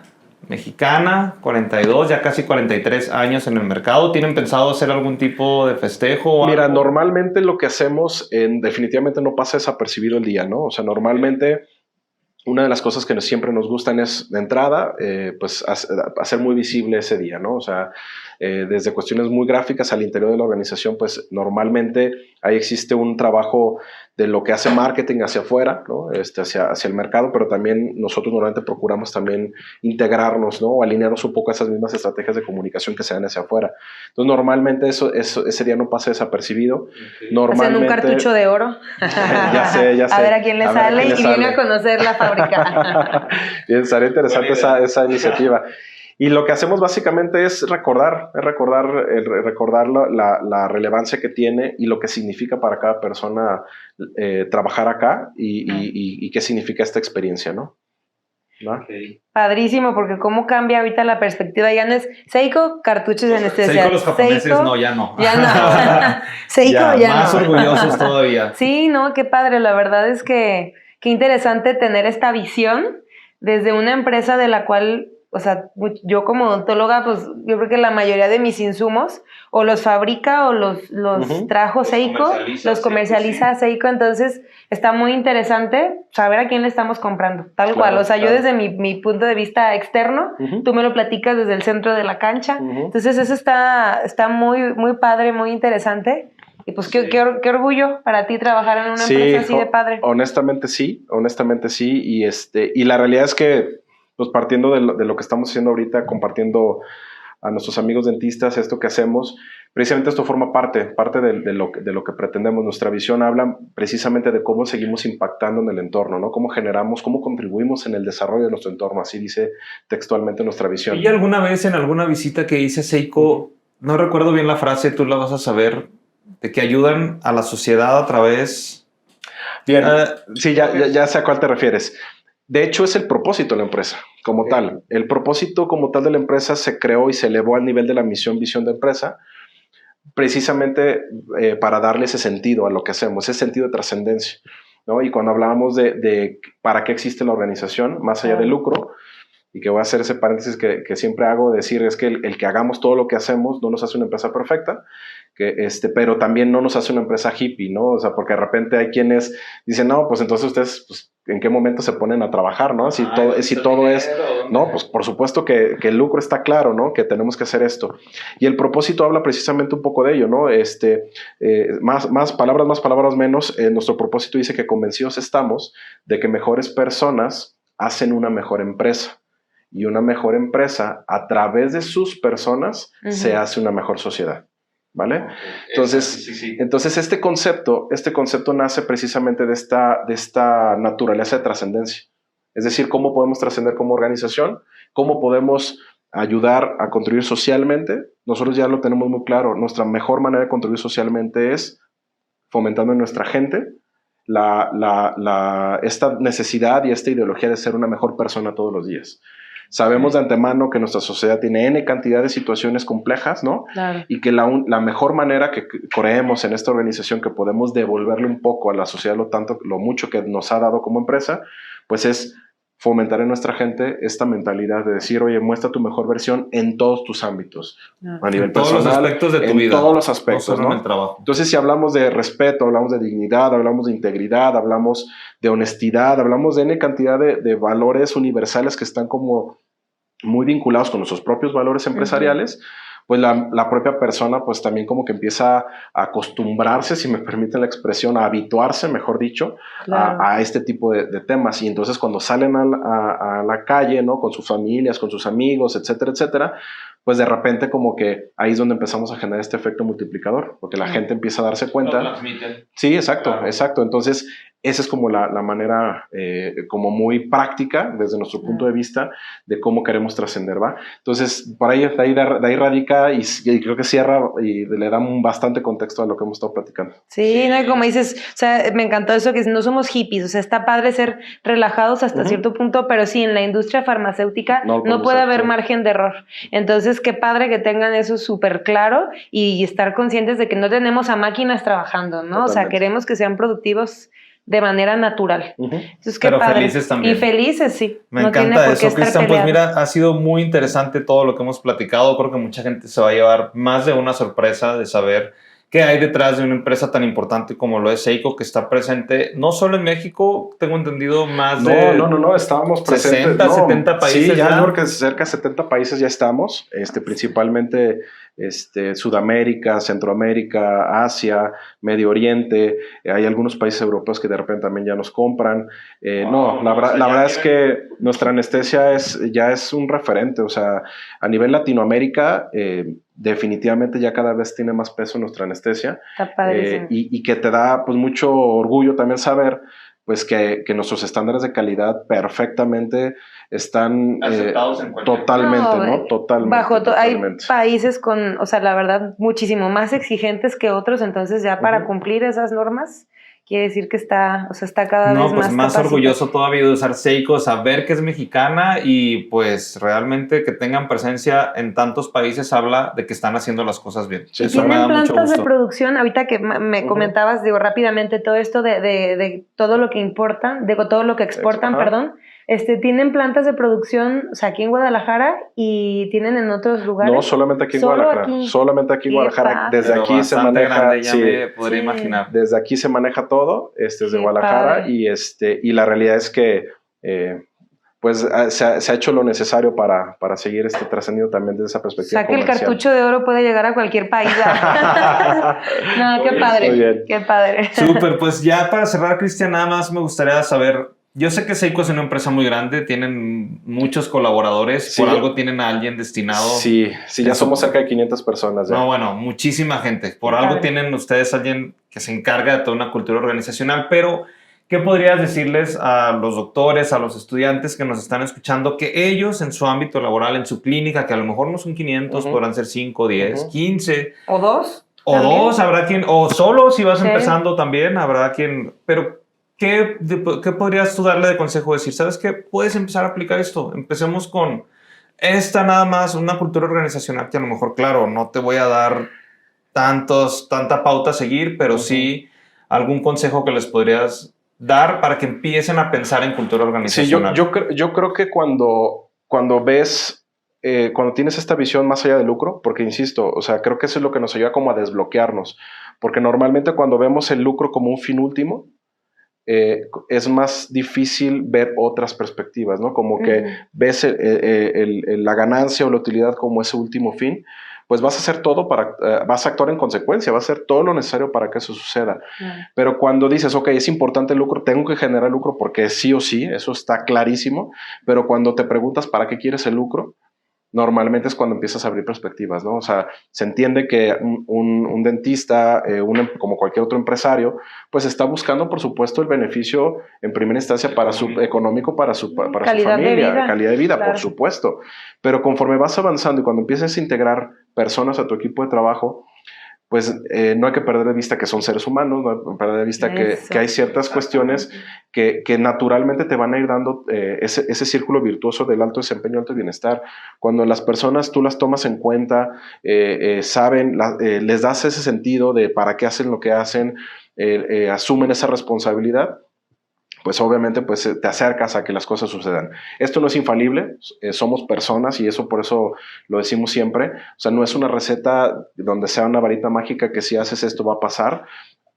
mexicana, 42, ya casi 43 años en el mercado. ¿Tienen pensado hacer algún tipo de festejo? Mira, normalmente lo que hacemos definitivamente no pasa desapercibido el día, ¿no? O sea, normalmente una de las cosas que siempre nos gustan es, de entrada, pues hacer muy visible ese día, ¿no? O sea, desde cuestiones muy gráficas al interior de la organización, pues normalmente ahí existe un trabajo de lo que hace marketing hacia afuera, ¿no? hacia el mercado, pero también nosotros normalmente procuramos también integrarnos, ¿no? O alinearnos un poco a esas mismas estrategias de comunicación que se dan hacia afuera. Entonces, normalmente ese día no pasa desapercibido. Hacen un cartucho de oro. Ya sé. A ver a quién le sale y viene a conocer la fábrica. Bien, sería interesante esa iniciativa. Y lo que hacemos básicamente es recordar la relevancia que tiene y lo que significa para cada persona trabajar acá y qué significa esta experiencia, ¿no? Okay. Padrísimo, porque cómo cambia ahorita la perspectiva. Ya no es Seiko, cartuchos de anestesia. Seiko los japoneses, Seiko, no, ya no. Ya no. Seiko ya más no. orgullosos todavía. Sí, no, qué padre. La verdad es que qué interesante tener esta visión desde una empresa de la cual, o sea, yo como odontóloga, pues yo creo que la mayoría de mis insumos o los fabrica o los trajo Seiko, los comercializa Seiko, entonces está muy interesante saber a quién le estamos comprando, tal cual. O sea, yo desde mi punto de vista externo, tú me lo platicas desde el centro de la cancha, entonces eso está muy, muy padre, muy interesante. Y pues qué orgullo para ti trabajar en una empresa así de padre. Honestamente sí. Y la realidad es que, pues partiendo de lo que estamos haciendo ahorita, compartiendo a nuestros amigos dentistas esto que hacemos, precisamente esto forma parte de lo que pretendemos. Nuestra visión habla precisamente de cómo seguimos impactando en el entorno, ¿no? Cómo generamos, cómo contribuimos en el desarrollo de nuestro entorno, así dice textualmente nuestra visión. Y alguna vez en alguna visita que hice a Seiko, no recuerdo bien la frase, tú la vas a saber, de que ayudan a la sociedad a través... Bien, sí, ya sé a cuál te refieres. De hecho, es el propósito de la empresa como tal. El propósito como tal de la empresa se creó y se elevó al nivel de la visión de empresa, precisamente para darle ese sentido a lo que hacemos, ese sentido de trascendencia, ¿no? Y cuando hablábamos de para qué existe la organización, más allá del lucro, y que voy a hacer ese paréntesis que siempre hago, decir es que el que hagamos todo lo que hacemos no nos hace una empresa perfecta, pero también no nos hace una empresa hippie, ¿no? O sea, porque de repente hay quienes dicen, no, pues entonces ustedes, pues, ¿en qué momento se ponen a trabajar, no? Si todo es, no, pues por supuesto que el lucro está claro, ¿no? Que tenemos que hacer esto. Y el propósito habla precisamente un poco de ello, ¿no? Más palabras menos, nuestro propósito dice que convencidos estamos de que mejores personas hacen una mejor empresa. Y una mejor empresa, a través de sus personas, se hace una mejor sociedad. ¿Vale? Entonces este concepto nace precisamente de esta naturaleza de trascendencia. Es decir, cómo podemos trascender como organización, cómo podemos ayudar a contribuir socialmente. Nosotros ya lo tenemos muy claro. Nuestra mejor manera de contribuir socialmente es fomentando en nuestra gente esta necesidad y esta ideología de ser una mejor persona todos los días. Sabemos de antemano que nuestra sociedad tiene N cantidad de situaciones complejas, ¿no? Claro. Y que la mejor manera que creemos en esta organización que podemos devolverle un poco a la sociedad lo mucho que nos ha dado como empresa, pues es fomentar en nuestra gente esta mentalidad de decir, oye, muestra tu mejor versión en todos tus ámbitos, a nivel personal, todos los aspectos de tu vida, todos los aspectos, no ¿no? en el trabajo. Entonces, si hablamos de respeto, hablamos de dignidad, hablamos de integridad, hablamos de honestidad, hablamos de N cantidad de valores universales que están como muy vinculados con nuestros propios valores empresariales, pues la propia persona pues también como que empieza a acostumbrarse, si me permiten la expresión, a habituarse, mejor dicho, claro, a este tipo de temas. Y entonces cuando salen a la calle, ¿no? Con sus familias, con sus amigos, etcétera, etcétera, pues de repente como que ahí es donde empezamos a generar este efecto multiplicador, porque la gente empieza a darse cuenta. Lo transmiten. Sí, exacto, claro. Exacto. Entonces, esa es como la manera como muy práctica desde nuestro punto de vista de cómo queremos trascender, ¿va? Entonces, por ahí, de ahí radica y creo que cierra y le da bastante contexto a lo que hemos estado platicando. Sí, no, y como dices, o sea, me encantó eso que no somos hippies, o sea, está padre ser relajados hasta cierto punto, pero sí, en la industria farmacéutica no puede haber margen de error. Entonces, qué padre que tengan eso súper claro y estar conscientes de que no tenemos a máquinas trabajando, ¿no? Totalmente. O sea, queremos que sean productivos de manera natural. Entonces, qué pero padre. Felices también. Y felices, sí. Me encanta eso, Cristian. Pues mira, ha sido muy interesante todo lo que hemos platicado. Creo que mucha gente se va a llevar más de una sorpresa de saber qué hay detrás de una empresa tan importante como lo es Seiko, que está presente no solo en México, tengo entendido más de... No, estábamos presentes. 60, 70 países. Sí, ya creo que cerca de 70 países ya estamos, principalmente Sudamérica, Centroamérica, Asia, Medio Oriente, hay algunos países europeos que de repente también ya nos compran. La verdad es que nuestra anestesia ya es un referente, o sea, a nivel Latinoamérica, definitivamente ya cada vez tiene más peso nuestra anestesia. Está padrísimo. Y que te da pues mucho orgullo también saber pues que nuestros estándares de calidad perfectamente están aceptados en cualquier totalmente, ¿no? Totalmente. Hay países con, o sea, la verdad, muchísimo más exigentes que otros, entonces ya para cumplir esas normas, quiere decir que está, o sea, está cada vez pues más orgulloso todavía de usar Seiko, saber que es mexicana y pues realmente que tengan presencia en tantos países habla de que están haciendo las cosas bien. Sí, eso me da mucho gusto. ¿Tienen plantas de producción? Ahorita que me comentabas, digo, rápidamente todo esto de todo lo que importan, de todo lo que exportan, perdón. ¿Tienen plantas de producción, o sea, aquí en Guadalajara y tienen en otros lugares? No, solamente aquí en Guadalajara. Solamente aquí en Guadalajara. Desde pero aquí se maneja. Grande, ya me podría imaginar. Desde aquí se maneja todo, desde Guadalajara, y la realidad es que pues se ha hecho lo necesario para seguir trascendiendo también desde esa perspectiva. O sea, que el cartucho de oro puede llegar a cualquier país. No, qué padre. Qué padre. Súper, pues ya para cerrar, Cristian, nada más me gustaría saber. Yo sé que Seiko es una empresa muy grande, tienen muchos colaboradores, por algo tienen a alguien destinado. Sí, ya somos cerca de 500 personas. Ya. No, bueno, muchísima gente. Por algo tienen ustedes a alguien que se encarga de toda una cultura organizacional, pero ¿qué podrías decirles a los doctores, a los estudiantes que nos están escuchando, que ellos en su ámbito laboral, en su clínica, que a lo mejor no son 500, podrán ser 5, 10, 15. ¿O 2? O ¿también? 2, habrá quien, o solo si vas empezando también, habrá quien, pero ¿qué podrías tú darle de consejo? Decir, ¿sabes qué? Puedes empezar a aplicar esto. Empecemos con nada más, una cultura organizacional que a lo mejor, claro, no te voy a dar tanta pauta a seguir, pero sí algún consejo que les podrías dar para que empiecen a pensar en cultura organizacional. Sí, yo creo que cuando ves, cuando tienes esta visión más allá del lucro, porque insisto, o sea, creo que eso es lo que nos ayuda como a desbloquearnos, porque normalmente cuando vemos el lucro como un fin último, es más difícil ver otras perspectivas, ¿no? Como que ves la ganancia o la utilidad como ese último fin, pues vas a hacer todo vas a actuar en consecuencia, vas a hacer todo lo necesario para que eso suceda. Pero cuando dices, ok, es importante el lucro, tengo que generar lucro porque sí o sí, eso está clarísimo, pero cuando te preguntas para qué quieres el lucro, normalmente es cuando empiezas a abrir perspectivas, ¿no? O sea, se entiende que un dentista, como cualquier otro empresario, pues está buscando, por supuesto, el beneficio en primera instancia económico para su familia, calidad de vida, claro. Por supuesto. Pero conforme vas avanzando y cuando empiezas a integrar personas a tu equipo de trabajo, pues no hay que perder de vista que son seres humanos, no hay que perder de vista que hay ciertas cuestiones que naturalmente te van a ir dando ese círculo virtuoso del alto desempeño, alto bienestar. Cuando las personas tú las tomas en cuenta, saben, les das ese sentido de para qué hacen lo que hacen, asumen esa responsabilidad, pues obviamente pues, te acercas a que las cosas sucedan. Esto no es infalible, somos personas y eso por eso lo decimos siempre. O sea, no es una receta donde sea una varita mágica que si haces esto va a pasar.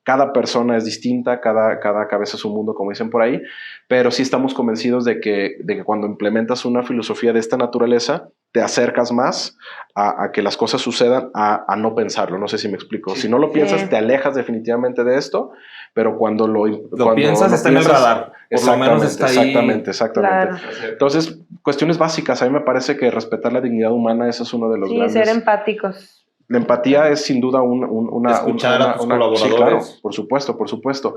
Cada persona es distinta, cada cabeza es un mundo, como dicen por ahí, pero sí estamos convencidos de que cuando implementas una filosofía de esta naturaleza, te acercas más a que las cosas sucedan, a no pensarlo. No sé si me explico. Si no lo piensas, te alejas definitivamente de esto, pero cuando lo piensas, está en el radar. Por lo menos está ahí. Exactamente. Claro. Entonces, cuestiones básicas. A mí me parece que respetar la dignidad humana, eso es uno de los grandes. Sí, ser empáticos. La empatía es sin duda escuchar a tus colaboradores. Sí, claro, por supuesto.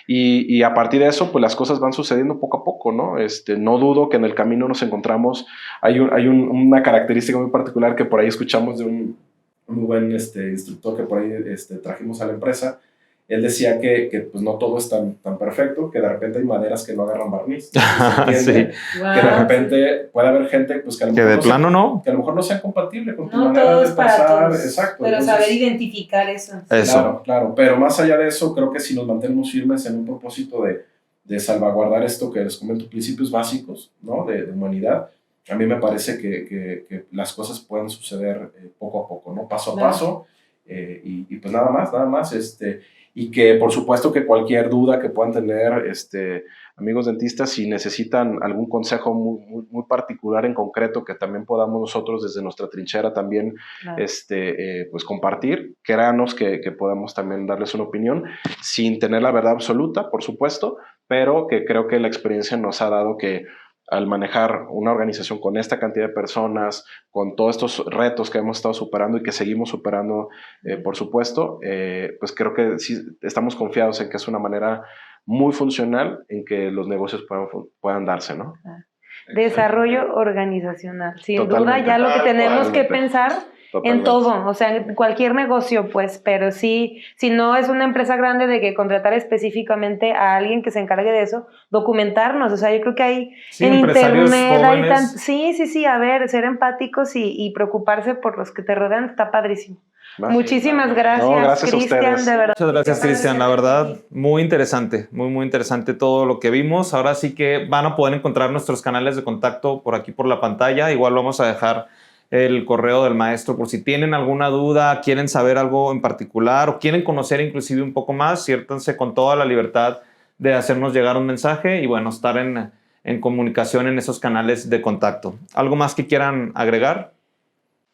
Y a partir de eso, pues las cosas van sucediendo poco a poco, ¿no? No dudo que en el camino nos encontramos. Hay una característica muy particular que por ahí escuchamos de un muy buen instructor que por ahí trajimos a la empresa. Él decía que pues no todo es tan perfecto, que de repente hay maderas que no agarran barniz. Sí. Que de repente puede haber gente pues, que a lo mejor de plano no. Que a lo mejor no sea compatible con tu manera de pensar. Para todos. Exacto. Pero entonces, saber identificar eso. Claro. Pero más allá de eso, creo que si nos mantenemos firmes en un propósito de salvaguardar esto que les comento, principios básicos, ¿no? de humanidad, a mí me parece que las cosas pueden suceder poco a poco, ¿no? Paso a paso. Y pues nada más. Y que por supuesto que cualquier duda que puedan tener amigos dentistas, si necesitan algún consejo muy particular en concreto que también podamos nosotros desde nuestra trinchera también pues compartir, créanos que podemos también darles una opinión sin tener la verdad absoluta, por supuesto, pero que creo que la experiencia nos ha dado que al manejar una organización con esta cantidad de personas, con todos estos retos que hemos estado superando y que seguimos superando, por supuesto, pues creo que sí estamos confiados en que es una manera muy funcional en que los negocios puedan darse, ¿no? Desarrollo organizacional. Sin Totalmente. duda, ya lo que tenemos que Totalmente. pensar en todo, o sea, en cualquier negocio, pues, pero sí, si no es una empresa grande de que contratar específicamente a alguien que se encargue de eso, documentarnos, o sea, yo creo que hay Sí, en empresarios internet, hay jóvenes. sí, a ver, ser empáticos y preocuparse por los que te rodean está padrísimo. ¿Va? Muchísimas gracias, No, gracias a Cristian, ustedes. de verdad. Muchas gracias, Cristian. La verdad, muy interesante, muy interesante todo lo que vimos. Ahora sí que van a poder encontrar nuestros canales de contacto por aquí por la pantalla. Igual vamos a dejar el correo del maestro por si tienen alguna duda, quieren saber algo en particular o quieren conocer inclusive un poco más, siéntanse con toda la libertad de hacernos llegar un mensaje y bueno, estar en comunicación en esos canales de contacto. ¿Algo más que quieran agregar?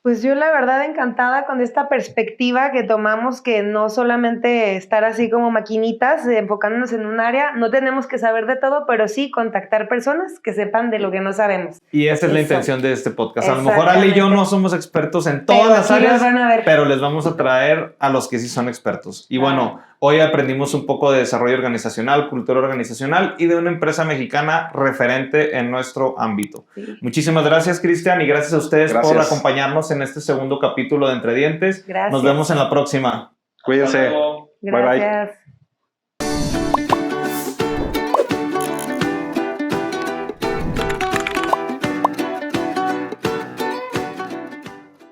Pues yo la verdad encantada con esta perspectiva que tomamos, que no solamente estar así como maquinitas, enfocándonos en un área, no tenemos que saber de todo, pero sí contactar personas que sepan de lo que no sabemos. Y esa es la Eso. intención de este podcast. A lo mejor Ale y yo no somos expertos en todas las aquí áreas, los van a ver. pero les vamos a traer a los que sí son expertos. Y bueno, hoy aprendimos un poco de desarrollo organizacional, cultura organizacional y de una empresa mexicana referente en nuestro ámbito. Sí. Muchísimas gracias, Cristian, y gracias a ustedes por Gracias. acompañarnos en este segundo capítulo de Entre Dientes. Gracias. Nos vemos en la próxima. Cuídense. Bye, bye. Gracias.